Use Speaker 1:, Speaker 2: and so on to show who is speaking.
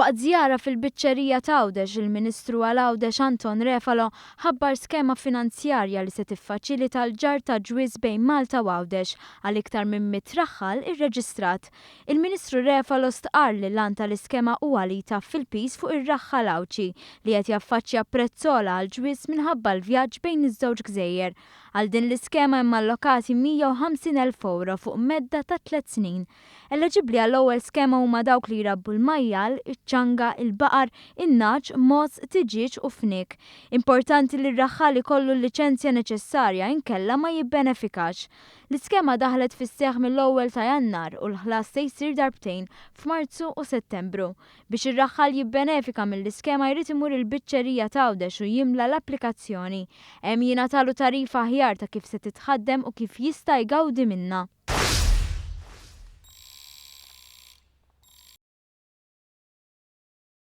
Speaker 1: Waqt żjara fil-biċċerija ta' Għawdex, il-Ministru għal Għawdex Anton Refalo ħabbar skema finanzjarja li se tiffaċilita l-ġar ta' ġwież bejn Malta u Għawdex għal iktar minn 100 raħħal irreġistrat. Il-Ministru Refalo stqarr li l-għan tal-iskema huwa li jtaf fil-pis fuq ir-raħħal Awċi li qed jaffaċċja prezzola għal ġwież minħabba l-vjaġġ bejn iż-żewġ gżejjer. Għal din l-iskema hemm allokati €150,000 fuq medda ta' 3 snin. Eleġibbli għall-ewwel skema huma dawk li jrabbu l-majjal, iċ-ċanga, il-baqar, in-naġ, mogħoż, tiġiġ u fnik. Importanti li r-raħħal ikollu l-liċenzja neċessarja inkella ma jibbenefikax. L-iskema daħlet fis-seħħ mill-ewwel ta' Jannar u l-ħlas se jsir darbtejn f'Marzu u Settembru. Biex ir-raħħal jibbenefika mill-iskema jrid imur il-biċċerija ta' Għawdex u jimla l-applikazzjoni. Hemm jingħatalu tarifa aħjar ta' kif se titħaddem u kif jista' jgawdi minnha.